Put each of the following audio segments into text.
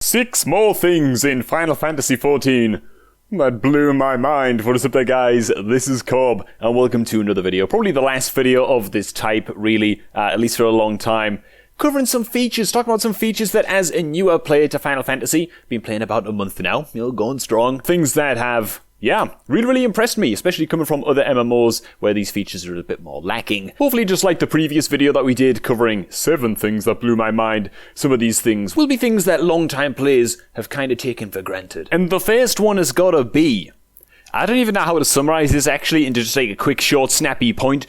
6 more things in Final Fantasy XIV that blew my mind. What is up there, guys? This is Cobb, and welcome to another video. Probably the last video of this type, really, at least for a long time. Covering some features, talking about some features that as a newer player to Final Fantasy, been playing about a month now, going strong. Things that have, really impressed me, especially coming from other MMOs where these features are a bit more lacking. Hopefully, just like the previous video that we did covering 7 things that blew my mind, some of these things will be things that long-time players have kind of taken for granted. And the first one has gotta be, I don't even know how to summarize this actually into just like a quick, short, snappy point,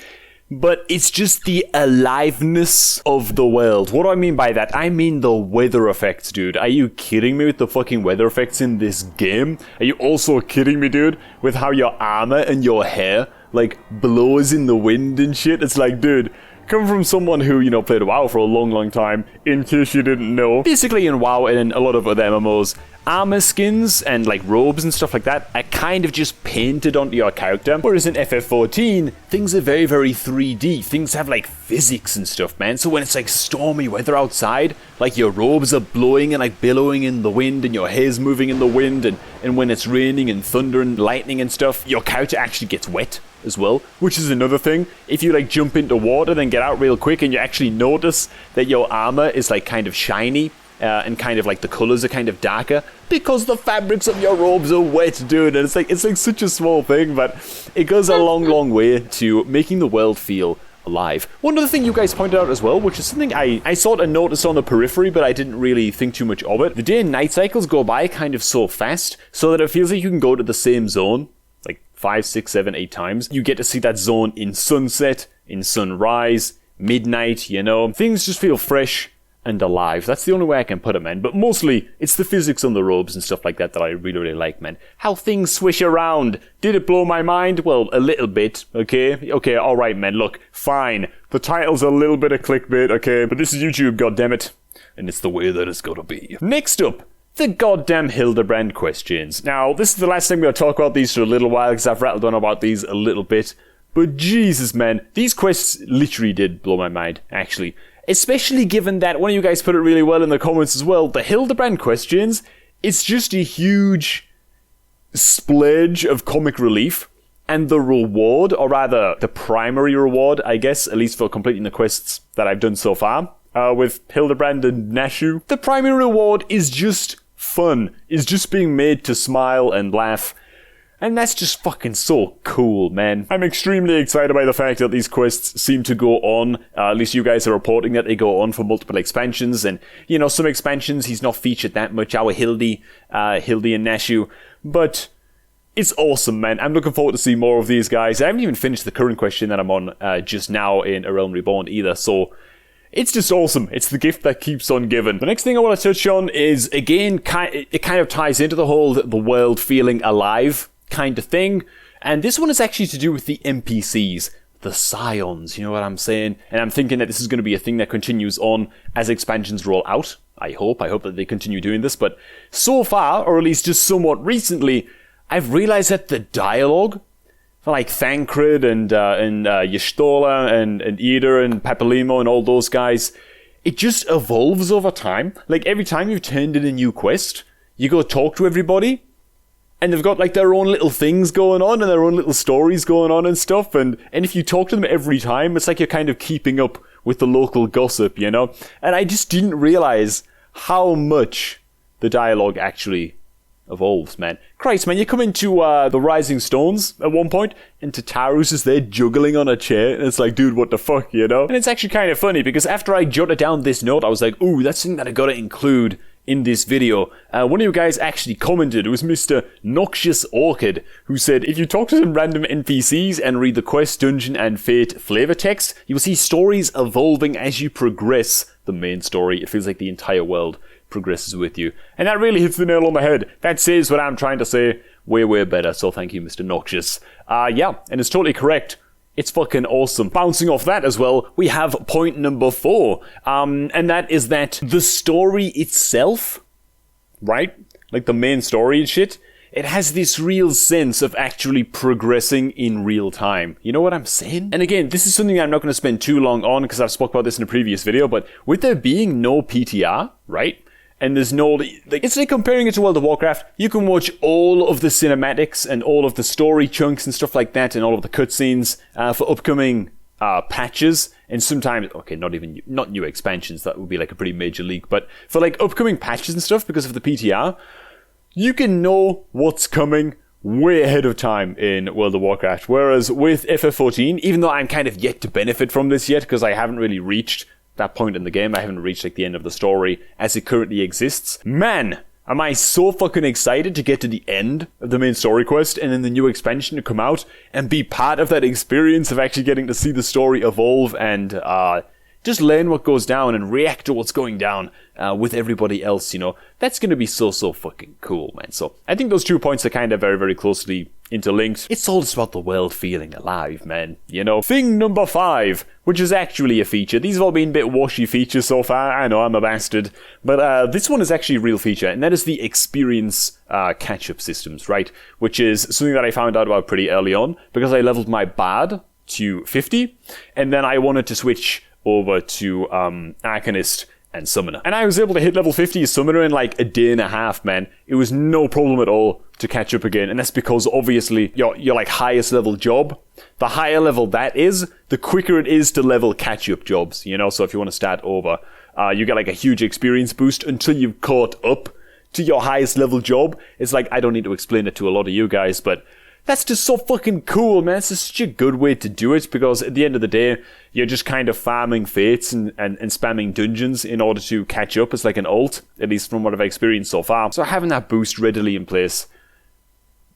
but it's just the aliveness of the world. What do I mean by that? I mean the weather effects, dude. Are you kidding me with the fucking weather effects in this game? Are you also kidding me, dude, with how your armor and your hair, like, blows in the wind and shit? It's like, dude, come from someone who, played WoW for a long time, in case you didn't know. Basically in WoW and in a lot of other MMOs, armor skins and like robes and stuff like that are kind of just painted onto your character. Whereas in FF14, things are very 3D. Things have like physics and stuff, man. So when it's like stormy weather outside, like your robes are blowing and like billowing in the wind and your hair's moving in the wind, and when it's raining and thunder and lightning and stuff, your character actually gets wet as well, which is another thing. If you like jump into water then get out real quick and you actually notice that your armor is like kind of shiny and kind of like the colors are kind of darker because the fabrics of your robes are wet, dude. And it's like such a small thing, but it goes a long way to making the world feel alive. One other thing you guys pointed out as well, which is something I sort of noticed on the periphery, but I didn't really think too much of it. The day and night cycles go by kind of so fast, so that it feels like you can go to the same zone like 5, 6, 7, 8 times. You get to see that zone in sunset, in sunrise, midnight, Things just feel fresh and alive. That's the only way I can put it, man. But mostly, it's the physics on the robes and stuff like that that I really like, man. How things swish around. Did it blow my mind? Well, a little bit, okay? Okay, alright, man, look, fine. The title's a little bit of clickbait, okay? But this is YouTube, goddammit. And it's the way that it's gotta be. Next up, the goddamn Hildibrand questions. Now, this is the last time we're gonna talk about these for a little while, because I've rattled on about these a little bit. But Jesus, man, these quests literally did blow my mind, actually. Especially given that, one of you guys put it really well in the comments as well, the Hildibrand questions, it's just a huge splurge of comic relief, and the reward, or rather, the primary reward, I guess, at least for completing the quests that I've done so far, with Hildibrand and Nashu, the primary reward is just fun, is just being made to smile and laugh. And that's just fucking so cool, man. I'm extremely excited by the fact that these quests seem to go on. At least you guys are reporting that they go on for multiple expansions. And, some expansions he's not featured that much. Our Hildy and Nashu. But it's awesome, man. I'm looking forward to see more of these guys. I haven't even finished the current question that I'm on just now in A Realm Reborn either. So it's just awesome. It's the gift that keeps on giving. The next thing I want to touch on is, again, it kind of ties into the whole the world feeling alive kind of thing, and this one is actually to do with the NPCs, the scions, you know what I'm saying? And I'm thinking that this is going to be a thing that continues on as expansions roll out. I hope that they continue doing this, but so far, or at least just somewhat recently, I've realized that the dialogue for like Thancred and Y'shtola and Ida and Papalimo and all those guys, it just evolves over time. Like every time you've turned in a new quest, you go talk to everybody, and they've got like their own little things going on and their own little stories going on and stuff. And if you talk to them every time, it's like you're kind of keeping up with the local gossip, And I just didn't realize how much the dialogue actually evolves, man. Christ, man, you come into the Rising Stones at one point, and Tataru's just there juggling on a chair, and it's like, dude, what the fuck, And it's actually kind of funny, because after I jotted down this note, I was like, ooh, that's something that I gotta include in this video. One of you guys actually commented. It was Mr. Noxious Orchid, who said, if you talk to some random NPCs and read the quest, dungeon, and fate flavor text, you will see stories evolving as you progress the main story. It feels like the entire world progresses with you. And that really hits the nail on the head. That says what I'm trying to say way better. So thank you, Mr. Noxious. And it's totally correct. It's fucking awesome. Bouncing off that as well, we have point number 4. And that is that the story itself, right? Like the main story and shit, it has this real sense of actually progressing in real time. You know what I'm saying? And again, this is something I'm not going to spend too long on because I've spoke about this in a previous video, but with there being no PTR, right? and there's no, like, it's like comparing it to World of Warcraft. You can watch all of the cinematics and all of the story chunks and stuff like that, and all of the cutscenes for upcoming patches, and sometimes, okay, not new expansions, that would be like a pretty major leak, but for like upcoming patches and stuff because of the PTR, you can know what's coming way ahead of time in World of Warcraft. Whereas with FF14, even though I'm kind of yet to benefit from this yet, because I haven't really reached that point in the game, I haven't reached like the end of the story as it currently exists, man, am I so fucking excited to get to the end of the main story quest and then the new expansion to come out and be part of that experience of actually getting to see the story evolve and just learn what goes down and react to what's going down with everybody else, you know. That's going to be so fucking cool, man. So I think those 2 points are kind of very, very closely interlinked. It's all just about the world feeling alive, man, you know. Thing number 5, which is actually a feature. These have all been a bit washy features so far. I know, I'm a bastard. But this one is actually a real feature, and that is the experience catch-up systems, right? Which is something that I found out about pretty early on, because I leveled my Bard to 50, and then I wanted to switch over to Arcanist and Summoner. And I was able to hit level 50 as Summoner in like a day and a half, man. It was no problem at all to catch up again. And that's because obviously your like highest level job, the higher level that is, the quicker it is to level catch up jobs, you know? So if you want to start over, you get like a huge experience boost until you've caught up to your highest level job. It's like, I don't need to explain it to a lot of you guys, but that's just so fucking cool, man. It's just such a good way to do it, because at the end of the day, you're just kind of farming fates and spamming dungeons in order to catch up as like an ult, at least from what I've experienced so far. So having that boost readily in place,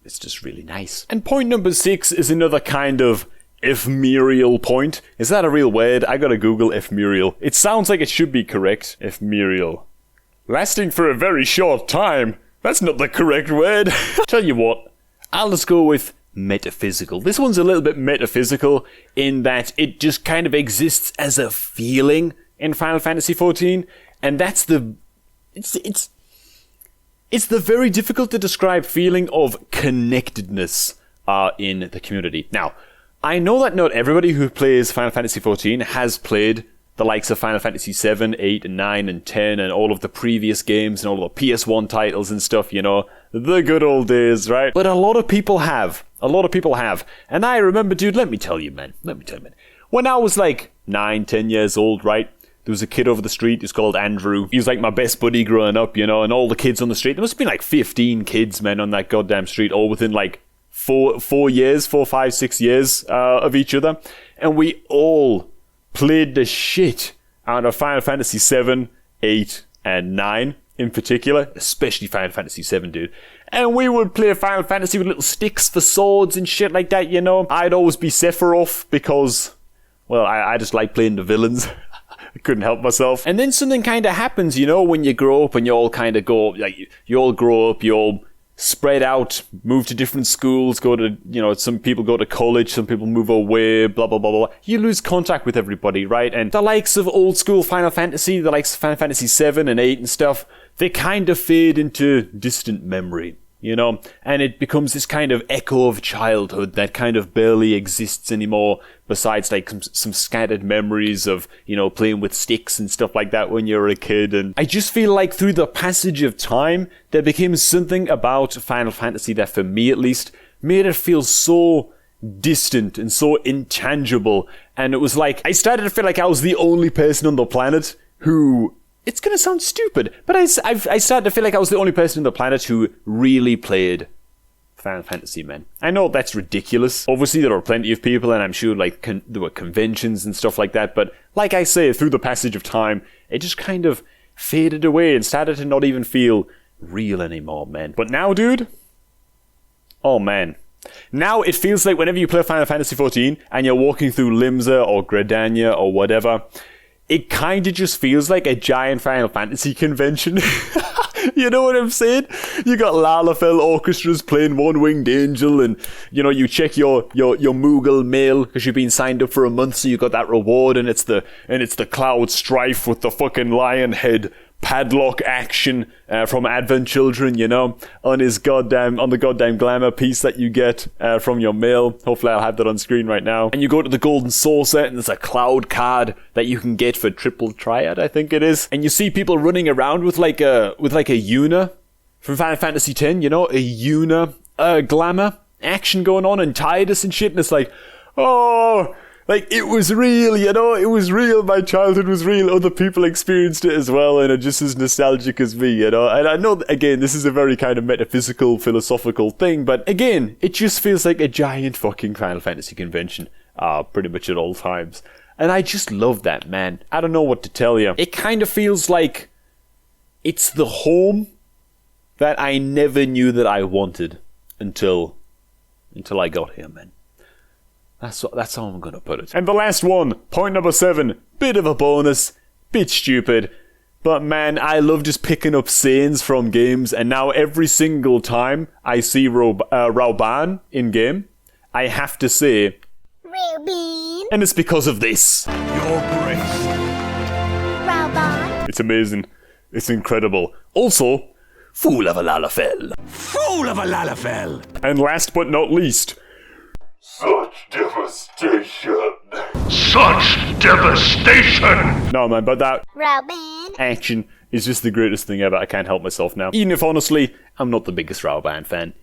it's just really nice. And point number 6 is another kind of ephemeral point. Is that a real word? I gotta Google ephemeral. It sounds like it should be correct. Ephemeral. Lasting for a very short time. That's not the correct word. Tell you what, I'll just go with metaphysical. This one's a little bit metaphysical in that it just kind of exists as a feeling in Final Fantasy XIV, and that's it's the very difficult to describe feeling of connectedness in the community. Now, I know that not everybody who plays Final Fantasy XIV has played the likes of Final Fantasy VII, 8, and 9, and 10, and all of the previous games, and all the PS1 titles and stuff, you know. The good old days, right? But a lot of people have. A lot of people have. And I remember, dude, let me tell you, man. When I was like 9, 10 years old, right? There was a kid over the street, he was called Andrew. He was like my best buddy growing up, you know, and all the kids on the street. There must have been like 15 kids, man, on that goddamn street, all within like 4, 5, 6 years of each other. And we all played the shit out of Final Fantasy VII, 8, and 9 in particular, especially Final Fantasy VII, dude. And we would play Final Fantasy with little sticks for swords and shit like that, you know. I'd always be Sephiroth because, well, I just like playing the villains. I couldn't help myself. And then something kind of happens, you know, when you grow up and you all kind of go, like, you all grow up, you all spread out, move to different schools, go to, you know, some people go to college, some people move away, blah, blah, blah, blah. You lose contact with everybody, right? And the likes of old school Final Fantasy, the likes of Final Fantasy 7 and 8 and stuff, they kind of fade into distant memory, you know? And it becomes this kind of echo of childhood that kind of barely exists anymore, besides like some scattered memories of, you know, playing with sticks and stuff like that when you were a kid. And I just feel like through the passage of time, there became something about Final Fantasy that, for me at least, made it feel so distant and so intangible. And it was like, I started to feel like I was the only person on the planet who... It's gonna sound stupid, but I started to feel like I was the only person on the planet who really played Final Fantasy, man. I know that's ridiculous. Obviously, there are plenty of people, and I'm sure like there were conventions and stuff like that, but like I say, through the passage of time, it just kind of faded away and started to not even feel real anymore, man. But now, dude, oh man. Now it feels like whenever you play Final Fantasy XIV and you're walking through Limsa or Gridania or whatever, it kind of just feels like a giant Final Fantasy convention. You know what I'm saying? You got Lalafell orchestras playing One Winged Angel, and, you know, you check your Moogle mail because you've been signed up for a month, so you got that reward, and it's the Cloud Strife with the fucking lion head padlock action from Advent Children, you know, on the goddamn glamour piece that you get from your mail. Hopefully I'll have that on screen right now. And you go to the Golden Saucer, and there's a cloud card that you can get for Triple Triad, I think it is. And you see people running around with like a Yuna from Final Fantasy X, you know, a Yuna glamour action going on, and Tidus and shit, and it's like, oh, like, it was real, you know, it was real, my childhood was real, other people experienced it as well, and it just as nostalgic as me, you know, and I know, again, this is a very kind of metaphysical, philosophical thing, but again, it just feels like a giant fucking Final Fantasy convention, pretty much at all times, and I just love that, man. I don't know what to tell you. It kind of feels like it's the home that I never knew that I wanted until I got here, man. That's how I'm gonna put it. And the last one, point number 7, bit of a bonus, bit stupid, but man, I love just picking up sayings from games, and now every single time I see Rauban in game, I have to say, Rauban. And it's because of this. Your grace. Rauban. It's amazing. It's incredible. Also, Fool of a Lalafell. Fool of a Lalafell. And last but not least, such devastation. Such devastation! No, man, but that Rauban action is just the greatest thing ever. I can't help myself now. Even if, honestly, I'm not the biggest Rauban fan.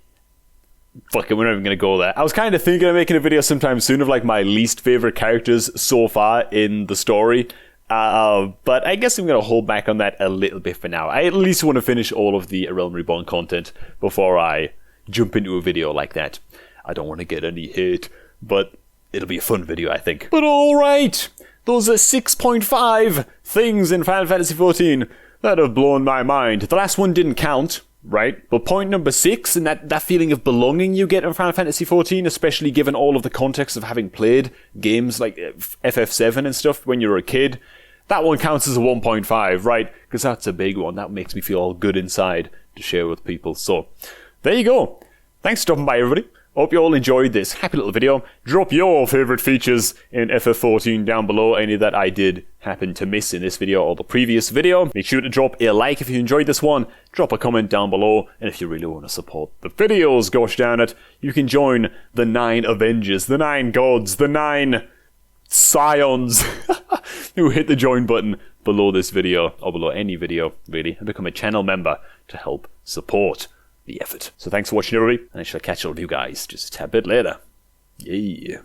Fuck it, we're not even gonna go there. I was kind of thinking of making a video sometime soon of, like, my least favorite characters so far in the story. But I guess I'm gonna hold back on that a little bit for now. I at least want to finish all of the Realm Reborn content before I jump into a video like that. I don't want to get any hate, but it'll be a fun video, I think. But alright, those are 6.5 things in Final Fantasy XIV that have blown my mind. The last one didn't count, right? But point number 6, and that feeling of belonging you get in Final Fantasy XIV, especially given all of the context of having played games like FF7 and stuff when you were a kid, that one counts as a 1.5, right? Because that's a big one. That makes me feel all good inside to share with people. So, there you go. Thanks for stopping by, everybody. Hope you all enjoyed this happy little video. Drop your favourite features in FF14 down below, any that I did happen to miss in this video or the previous video. Make sure to drop a like if you enjoyed this one, drop a comment down below, and if you really want to support the videos, gosh darn it, you can join the 9 Avengers, the 9 Gods, the 9 Scions who hit the join button below this video, or below any video, really, and become a channel member to help support the effort. So thanks for watching, everybody, and I shall catch all of you guys just a tad bit later. Yeah.